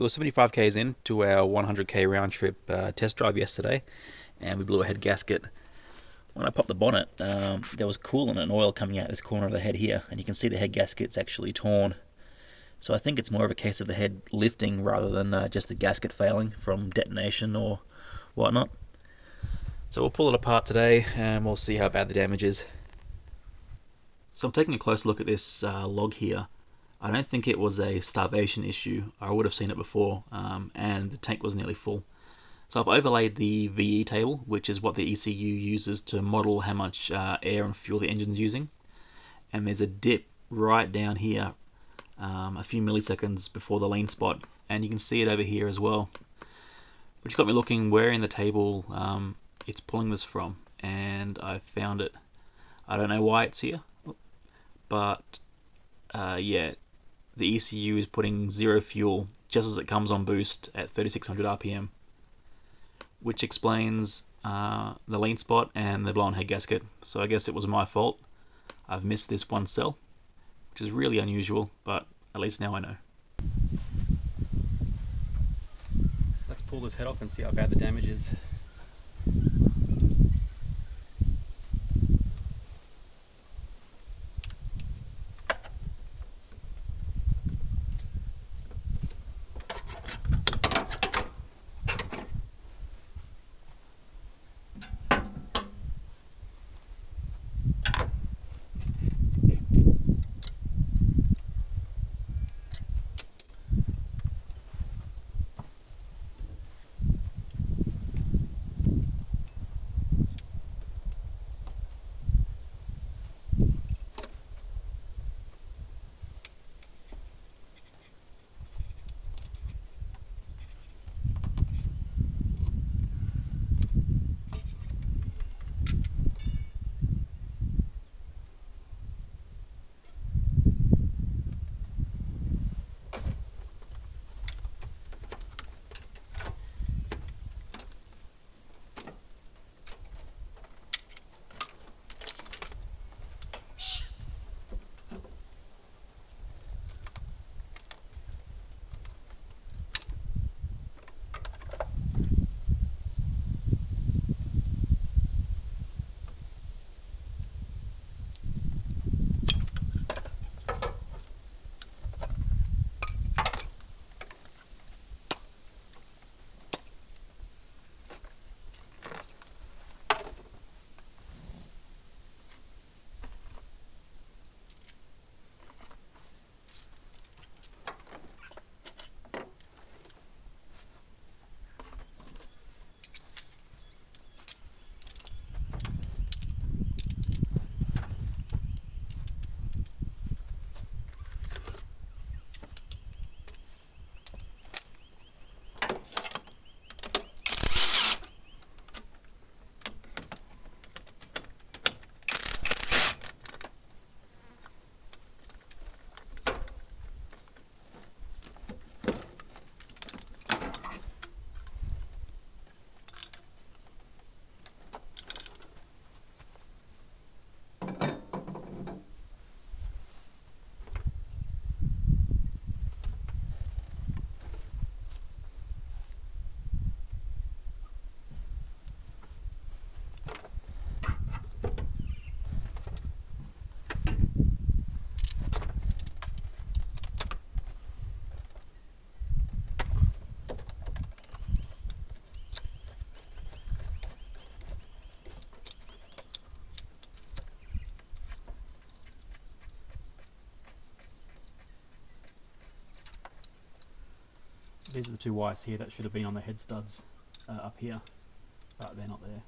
we were 75 k's in to our 100k round trip test drive yesterday, and we blew a head gasket. When I popped the bonnet, there was coolant and oil coming out this corner of the head here, and you can see the head gasket's actually torn. So I think it's more of a case of the head lifting rather than just the gasket failing from detonation or whatnot. So we'll pull it apart today, and we'll see how bad the damage is. So I'm taking a close look at this log here. I don't think it was a starvation issue. I would have seen it before, and the tank was nearly full. So I've overlaid the VE table, which is what the ECU uses to model how much air and fuel the engine's using. And there's a dip right down here, a few milliseconds before the lean spot, and you can see it over here as well. Which got me looking where in the table it's pulling this from, and I found it. I don't know why it's here, but yeah, the ECU is putting zero fuel just as it comes on boost at 3600 RPM, which explains the lean spot and the blown head gasket. So I guess it was my fault. I've missed this one cell, which is really unusual, but at least now I know. Let's pull this head off and see how bad the damage is. These are the two wires here that should have been on the head studs up here, but they're not there.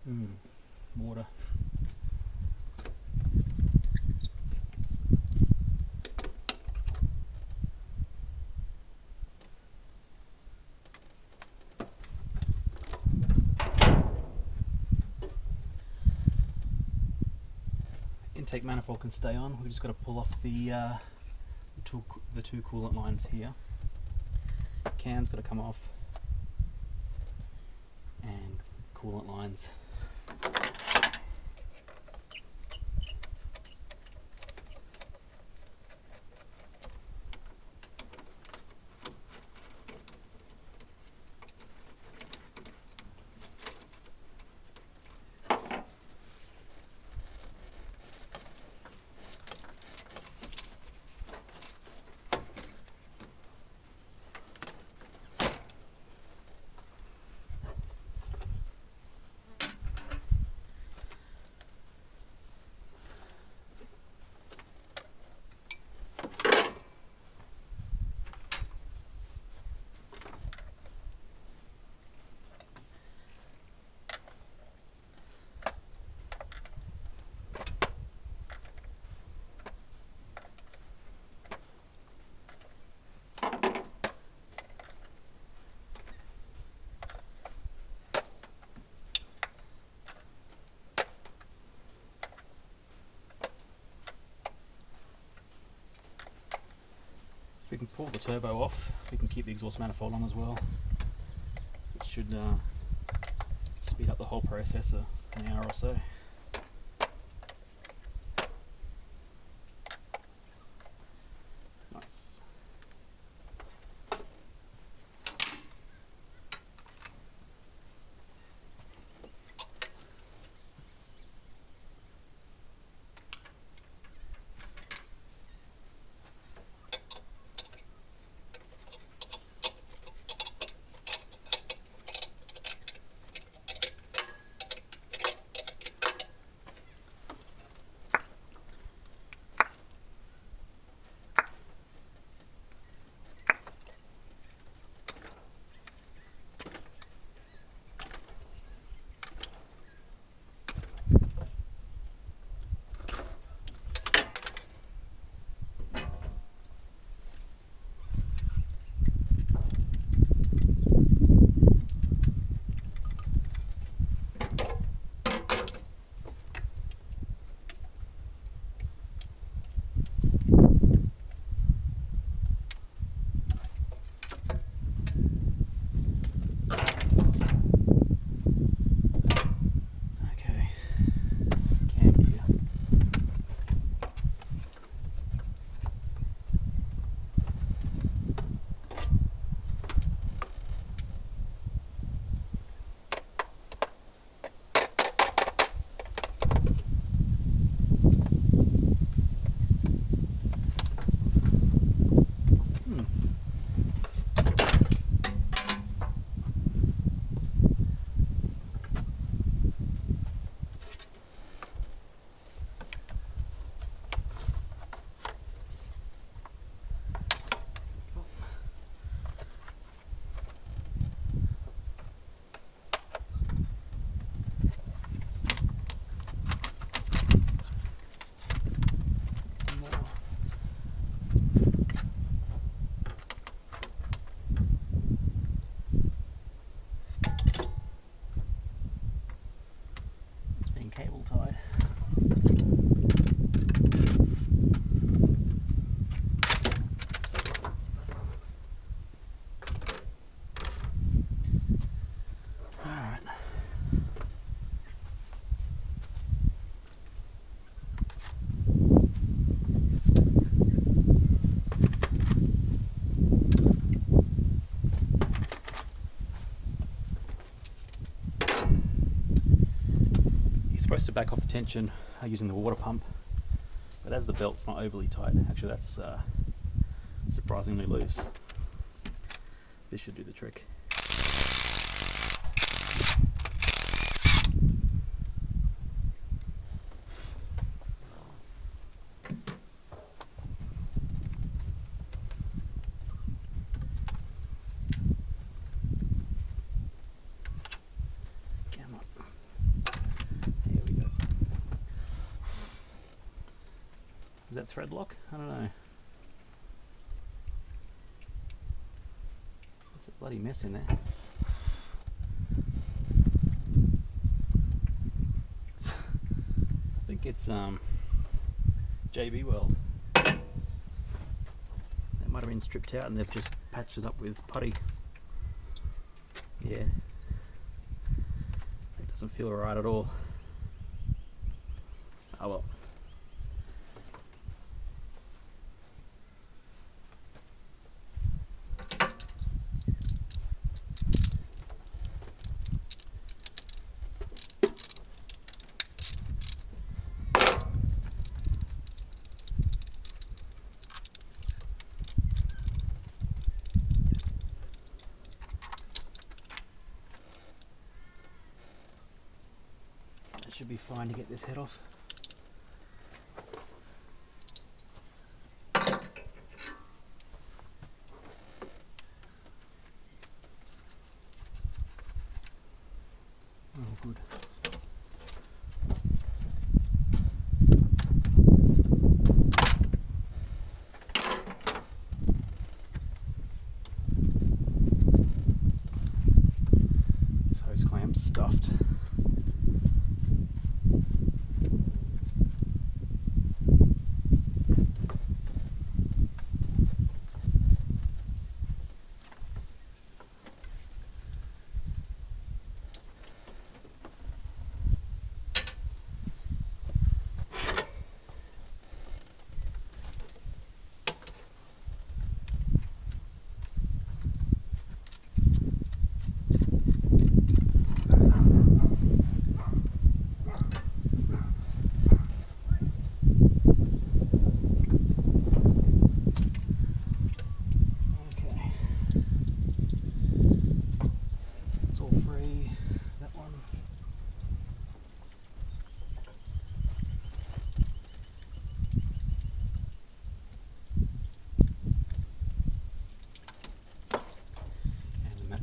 Water. Intake manifold can stay on. We just got to pull off the two coolant lines here. Can's got to come off, and coolant lines. We can pull the turbo off, we can keep the exhaust manifold on as well, which should speed up the whole process an hour or so. Nice. Cable tied. Alright. Supposed to back off the tension using the water pump, but as the belt's not overly tight, actually that's surprisingly loose. This should do the trick. Come on. Is that thread lock? I don't know. It's a bloody mess in there. I think it's JB Weld. That might have been stripped out and they've just patched it up with putty. Yeah, it doesn't feel right at all. Oh well. It should be fine to get this head off. Oh, good. This hose clamp's stuffed.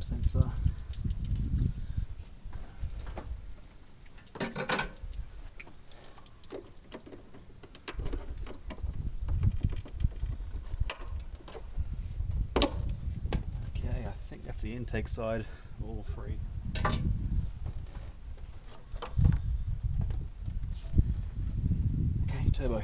Sensor. Okay, I think that's the intake side, all free. Okay, turbo.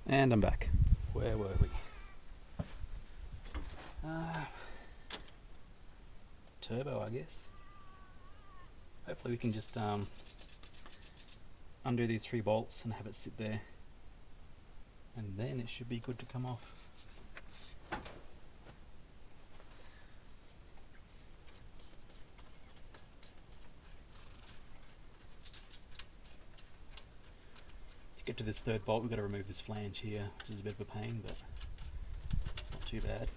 And I'm back. Where were we? Turbo, I guess. Hopefully we can just undo these 3 bolts and have it sit there, and then it should be good to come off. To get to this 3rd bolt, we've got to remove this flange here, which is a bit of a pain, but it's not too bad.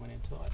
went in tight.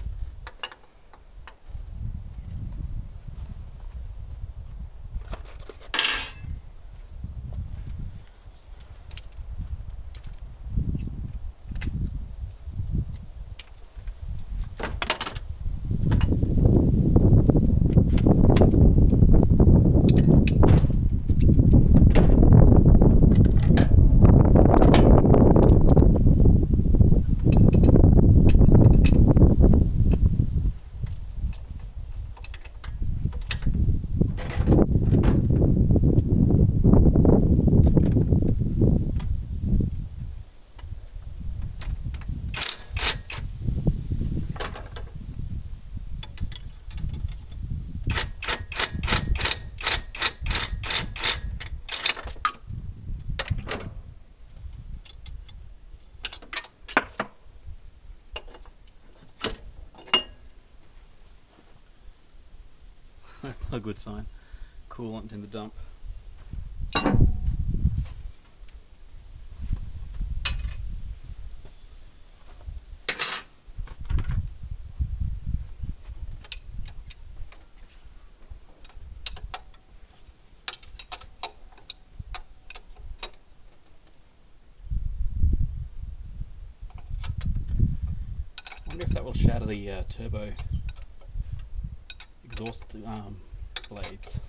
That's not a good sign. Coolant in the dump. I wonder if that will shatter the turbo exhaust blades.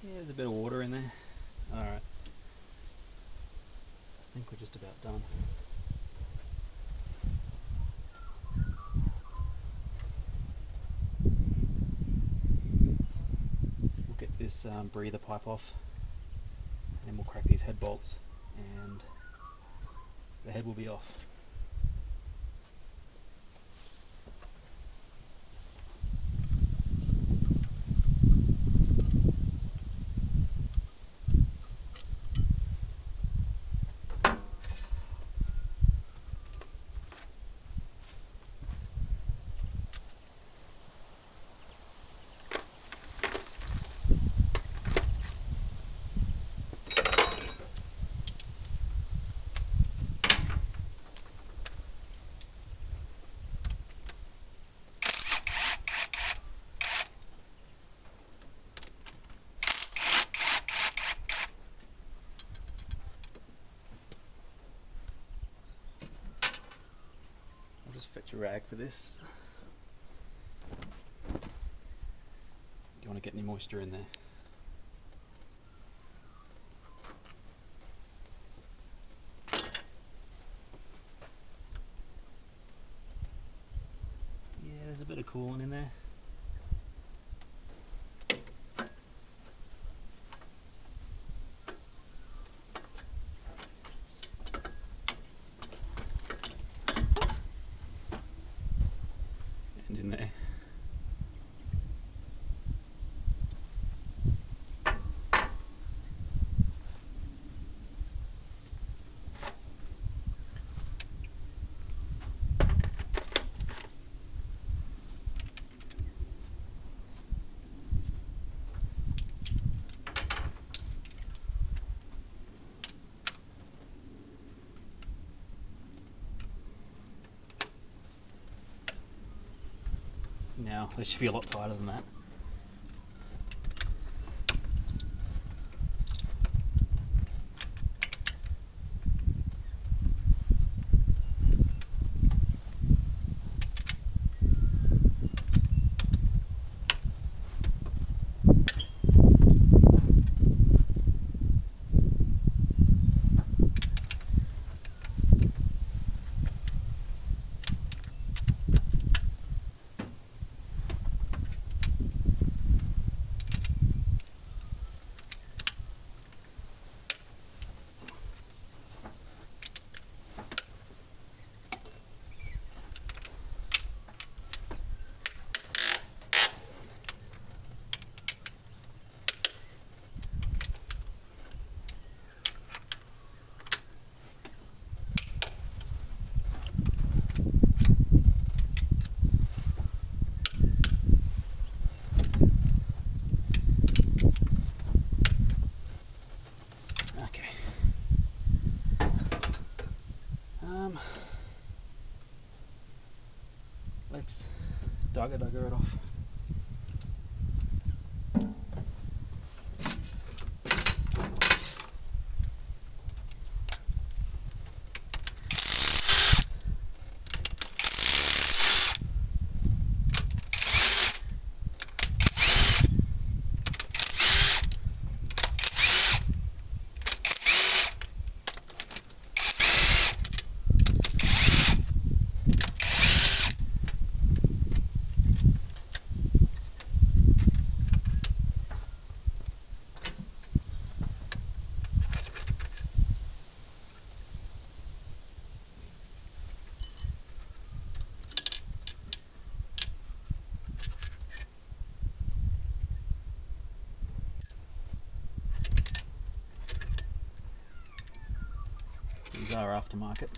Yeah, there's a bit of water in there. Alright, I think we're just about done. We'll get this breather pipe off, and then we'll crack these head bolts, and the head will be off. I'll just fetch a rag for this. Do you want to get any moisture in there? Yeah, there's a bit of coolant in there. Now they should be a lot tighter than that. Okay. Let's dugger it off. These are aftermarket.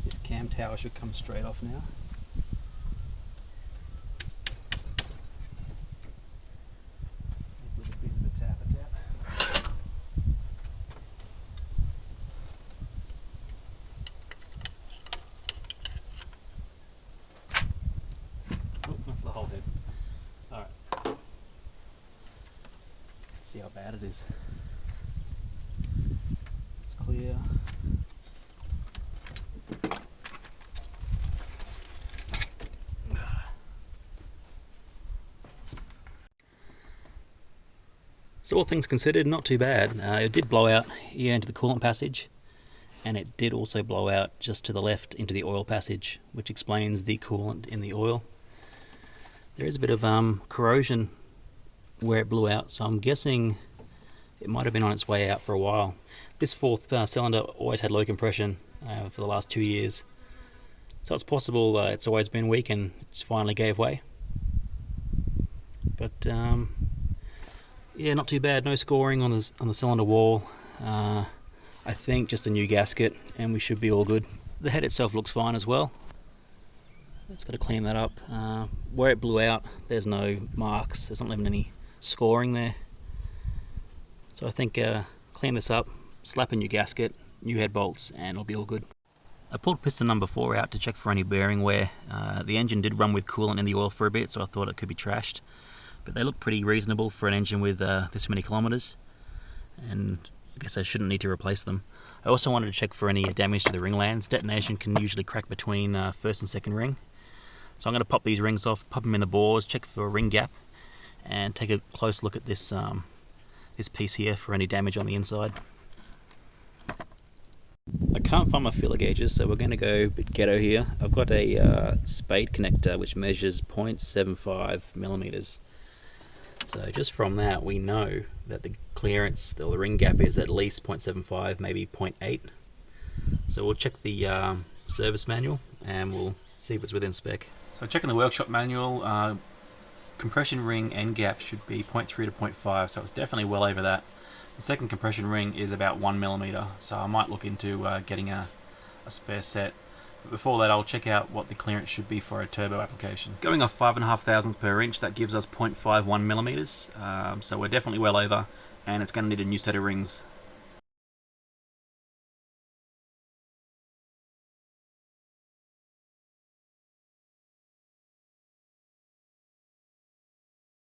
This cam tower should come straight off now. With a bit of a tap. Oh, that's the whole head. Alright. Let's see how bad it is. It's clear. So all things considered, not too bad. It did blow out here into the coolant passage, and it did also blow out just to the left into the oil passage, which explains the coolant in the oil. There is a bit of corrosion where it blew out, so I'm guessing it might have been on its way out for a while. This fourth cylinder always had low compression for the last 2 years, so it's possible it's always been weak and it's finally gave way. But yeah, not too bad. No scoring on the cylinder wall. I think just a new gasket, and we should be all good. The head itself looks fine as well. It's got to clean that up. Where it blew out, there's no marks. There's not even any scoring there. So I think clean this up, slap a new gasket, new head bolts, and it'll be all good. I pulled piston number 4 out to check for any bearing wear. The engine did run with coolant in the oil for a bit, so I thought it could be trashed. But they look pretty reasonable for an engine with this many kilometers, and I guess I shouldn't need to replace them. I also wanted to check for any damage to the ring lands. Detonation can usually crack between first and second ring. So I'm going to pop these rings off, pop them in the bores, check for a ring gap, and take a close look at this this piece here for any damage on the inside. I can't find my filler gauges, so we're going to go a bit ghetto here. I've got a spade connector which measures 0.75 millimeters. So just from that we know that the clearance, the ring gap, is at least 0.75, maybe 0.8. So we'll check the service manual and we'll see if it's within spec. So checking the workshop manual, compression ring end gap should be 0.3 to 0.5, so it's definitely well over that. The second compression ring is about 1mm, so I might look into getting a spare set. But before that, I'll check out what the clearance should be for a turbo application. Going off 5.5 thousandths per inch, that gives us 0.51mm, so we're definitely well over, and it's going to need a new set of rings